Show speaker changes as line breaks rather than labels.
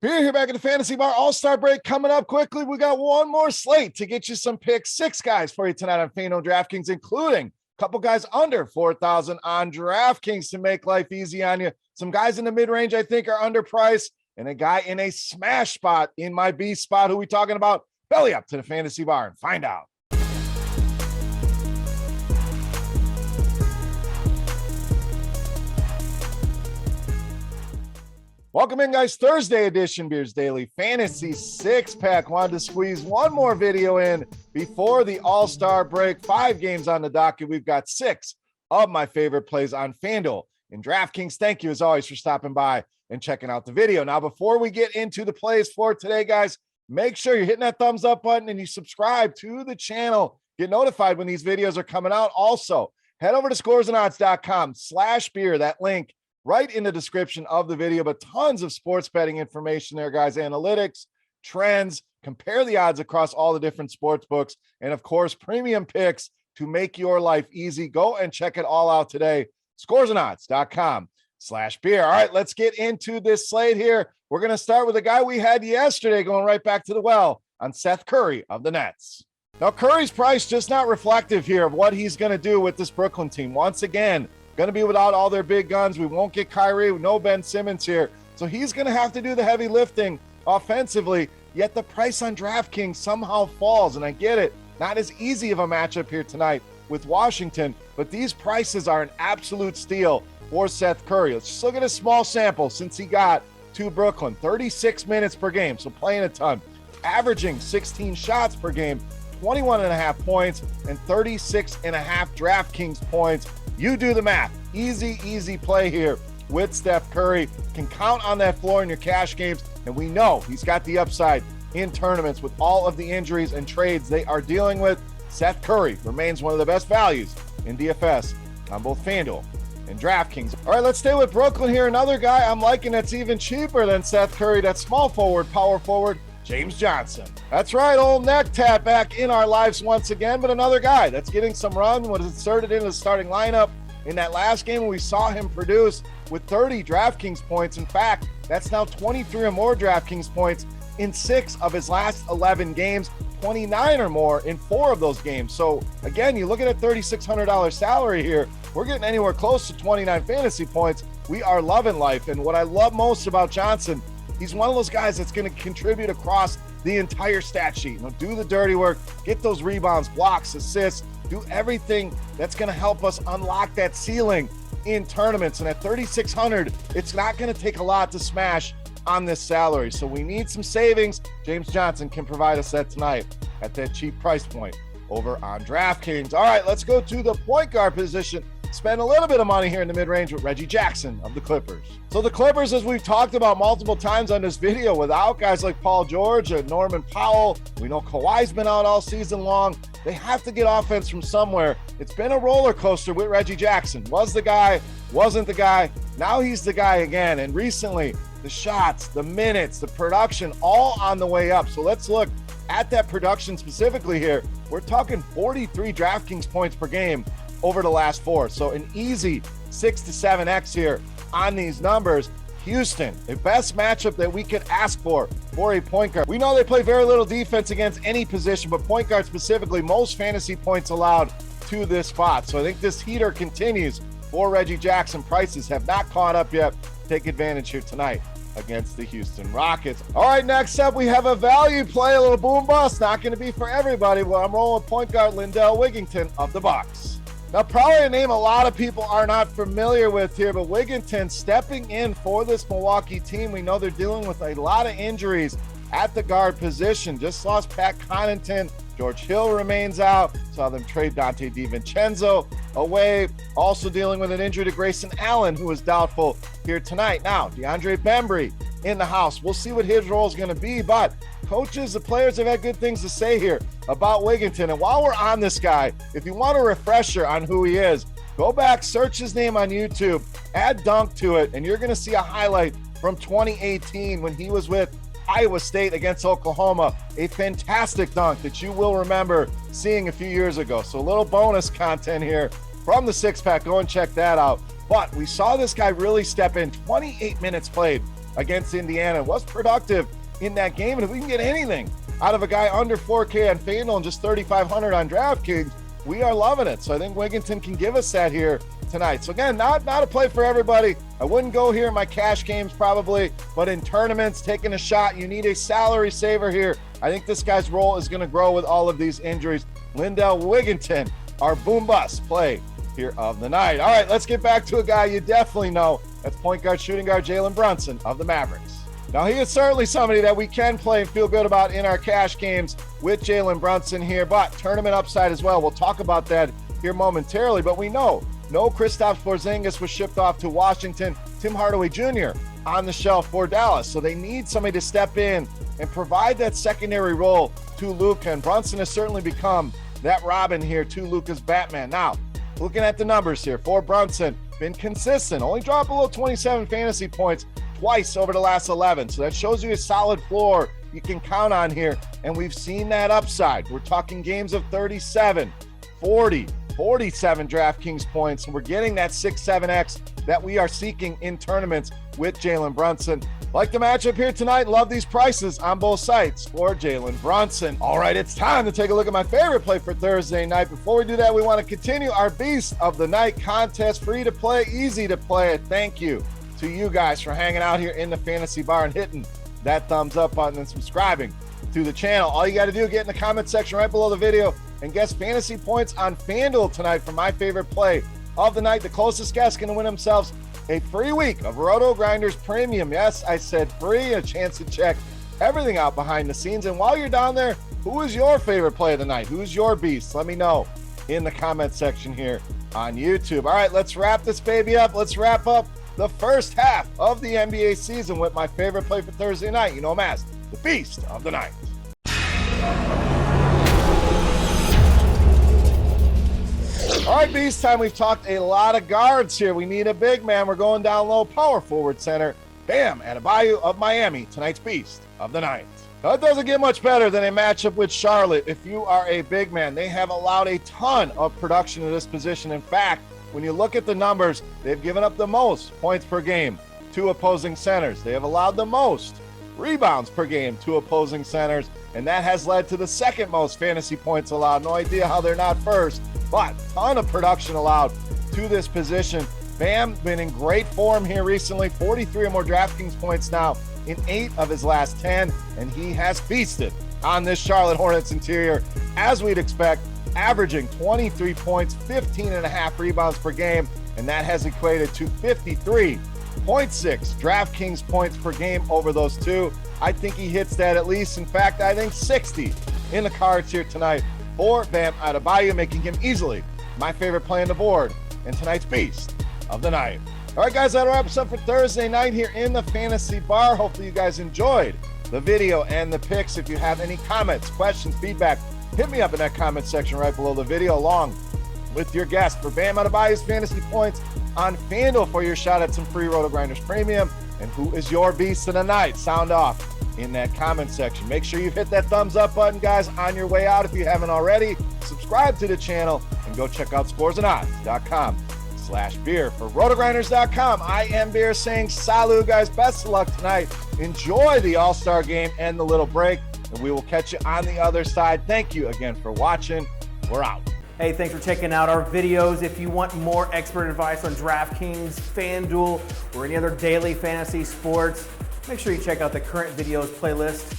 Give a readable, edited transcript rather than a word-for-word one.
Beer here back at the Fantasy Bar. All-Star break coming up quickly. We got one more slate to get you some picks. 6 guys for you tonight on FanDuel DraftKings, including a couple guys under 4,000 on DraftKings to make life easy on you. Some guys in the mid-range I think are underpriced, and a guy in a smash spot in my B spot. Who we talking about? Belly up to the Fantasy Bar and find out. Welcome in, guys. Thursday edition Beers Daily Fantasy 6-pack. Wanted to squeeze one more video in before the All-Star break. 5 games on the docket. We've got 6 of my favorite plays on FanDuel and DraftKings. Thank you, as always, for stopping by and checking out the video. Now, before we get into the plays for today, guys, make sure you're hitting that thumbs up button and you subscribe to the channel. Get notified when these videos are coming out. Also, head over to scoresandodds.com/beer. That link right in the description of the video, but tons of sports betting information there, guys. Analytics, trends, compare the odds across all the different sports books, and of course, premium picks to make your life easy. Go and check it all out today. Scoresandodds.com/beer. All right, let's get into this slate here. We're going to start with a guy we had yesterday going right back to the well on Seth Curry of the Nets. Now, Curry's price just not reflective here of what he's going to do with this Brooklyn team. Once again, going to be without all their big guns. We won't get Kyrie, no Ben Simmons here. So he's going to have to do the heavy lifting offensively, yet the price on DraftKings somehow falls. And I get it, not as easy of a matchup here tonight with Washington, but these prices are an absolute steal for Seth Curry. Let's just look at a small sample since he got to Brooklyn. 36 minutes per game, so playing a ton. Averaging 16 shots per game, 21.5 points, and 36.5 DraftKings points. You do the math. Easy play here with Steph Curry. Can count on that floor in your cash games, and we know he's got the upside in tournaments with all of the injuries and trades they are dealing with. Seth Curry remains one of the best values in DFS on both FanDuel and DraftKings. All right, let's stay with Brooklyn here. Another guy I'm liking that's even cheaper than Seth Curry, that small forward, power forward, James Johnson. That's right, old neck tap back in our lives once again, but another guy that's getting some run, was inserted into the starting lineup in that last game. We saw him produce with 30 DraftKings points. In fact, that's now 23 or more DraftKings points in 6 of his last 11 games, 29 or more in 4 of those games. So again, you look at a $3,600 salary here, we're getting anywhere close to 29 fantasy points. We are loving life. And what I love most about Johnson, he's one of those guys that's going to contribute across the entire stat sheet. You know, do the dirty work, get those rebounds, blocks, assists, do everything that's going to help us unlock that ceiling in tournaments. And at 3,600, it's not going to take a lot to smash on this salary. So we need some savings. James Johnson can provide us that tonight at that cheap price point over on DraftKings. All right, let's go to the point guard position. Spend a little bit of money here in the mid-range with Reggie Jackson of the Clippers. So the Clippers, as we've talked about multiple times on this video, without guys like Paul George and Norman Powell, we know Kawhi's been out all season long. They have to get offense from somewhere. It's been a roller coaster with Reggie Jackson. Was the guy, wasn't the guy. Now he's the guy again. And recently, the shots, the minutes, the production, all on the way up. So let's look at that production specifically here. We're talking 43 DraftKings points per game over the last 4. So an easy 6 to 7x here on these numbers. Houston, the best matchup that we could ask for a point guard. We know they play very little defense against any position, but point guard specifically, most fantasy points allowed to this spot. So I think this heater continues for Reggie Jackson. Prices have not caught up yet. Take advantage here tonight against the Houston Rockets. All right, next up, we have a value play, a little boom bust. Not going to be for everybody. Well, I'm rolling with point guard Lindell Wigginton of the Bucks. Now, probably a name a lot of people are not familiar with here, but Wigginton stepping in for this Milwaukee team. We know they're dealing with a lot of injuries at the guard position. Just lost Pat Connaughton. George Hill remains out. Saw them trade Dante DiVincenzo away. Also dealing with an injury to Grayson Allen, who is doubtful here tonight. Now, DeAndre Bembry in the house. We'll see what his role is going to be, but coaches, the players have had good things to say here about Wigginton. And while we're on this guy, if you want a refresher on who he is, go back, search his name on YouTube, add dunk to it, and you're going to see a highlight from 2018 when he was with Iowa State against Oklahoma. A fantastic dunk that you will remember seeing a few years ago. So a little bonus content here from the six-pack. Go and check that out. But we saw this guy really step in. 28 minutes played against Indiana. Was productive in that game. And if we can get anything out of a guy under 4K on FanDuel and just 3,500 on DraftKings, we are loving it. So I think Wigginton can give us that here tonight. So again, not a play for everybody. I wouldn't go here in my cash games probably, but in tournaments, taking a shot, you need a salary saver here. I think this guy's role is going to grow with all of these injuries. Lindell Wigginton, our boom bust play here of the night. All right, let's get back to a guy you definitely know. That's point guard, shooting guard JALEN Brunson of the Mavericks. Now, he is certainly somebody that we can play and feel good about in our cash games with JALEN Brunson here, but tournament upside as well. We'll talk about that here momentarily, but we know no Kristaps Porzingis was shipped off to Washington. Tim Hardaway Jr. on the shelf for Dallas, so they need somebody to step in and provide that secondary role to Luka, and Brunson has certainly become that Robin here to Luka's Batman. Now, looking at the numbers here for Brunson, been consistent, only dropped below 27 fantasy points twice over the last 11. So that shows you a solid floor you can count on here. And we've seen that upside. We're talking games of 37, 40, 47 DraftKings points. And we're getting that 6-7X that we are seeking in tournaments with JALEN Brunson. Like the matchup here tonight, love these prices on both sites for JALEN Brunson. All right, it's time to take a look at my favorite play for Thursday night. Before we do that, we want to continue our Beast of the Night contest. Free to play, easy to play. Thank you to you guys for hanging out here in the fantasy bar and hitting that thumbs up button and subscribing to the channel. All you got to do, get in the comment section right below the video and guess fantasy points on FanDuel tonight for my favorite play of the night. The closest guess going to win themselves a free week of RotoGrinders Premium. Yes, I said free, a chance to check everything out behind the scenes. And while you're down there, who is your favorite play of the night? Who's your beast? Let me know in the comment section here on YouTube. All right, let's wrap this baby up. Let's wrap up the first half of the NBA season with my favorite play for Thursday night. You know him as the Beast of the Night. All right, Beast time. We've talked a lot of guards here. We need a big man. We're going down low, power forward center. Bam Adebayo of Miami, tonight's Beast of the Night. Now, it doesn't get much better than a matchup with Charlotte. If you are a big man, they have allowed a ton of production to this position. In fact, when you look at the numbers, they've given up the most points per game to opposing centers. They have allowed the most rebounds per game to opposing centers, and that has led to the second most fantasy points allowed. No idea how they're not first, but ton of production allowed to this position. Bam been in great form here recently, 43 or more DraftKings points now in 8 of his last 10, and he has feasted on this Charlotte Hornets interior, as we'd expect, averaging 23 points, 15.5 rebounds per game, and that has equated to 53.6 DraftKings points per game over those two. I think he hits that at least. In fact, I think 60 in the cards here tonight for Bam Adebayo, making him easily my favorite play on the board and tonight's Beast of the Night. All right, guys, that wraps up for Thursday night here in the Fantasy Bar. Hopefully you guys enjoyed the video and the picks. If you have any comments, questions, feedback, hit me up in that comment section right below the video, along with your guest for Bam Adebayo's fantasy points on FanDuel for your shot at some free RotoGrinders Premium. And who is your Beast of the Night? Sound off in that comment section. Make sure you hit that thumbs up button, guys, on your way out if you haven't already. Subscribe to the channel and go check out scoresandodds.com/beer. For RotoGrinders.com, I am Beer saying salut, guys. Best of luck tonight. Enjoy the All-Star game and the little break, and we will catch you on the other side. Thank you again for watching. We're out.
Hey, thanks for checking out our videos. If you want more expert advice on DraftKings, FanDuel, or any other daily fantasy sports, make sure you check out the current videos playlist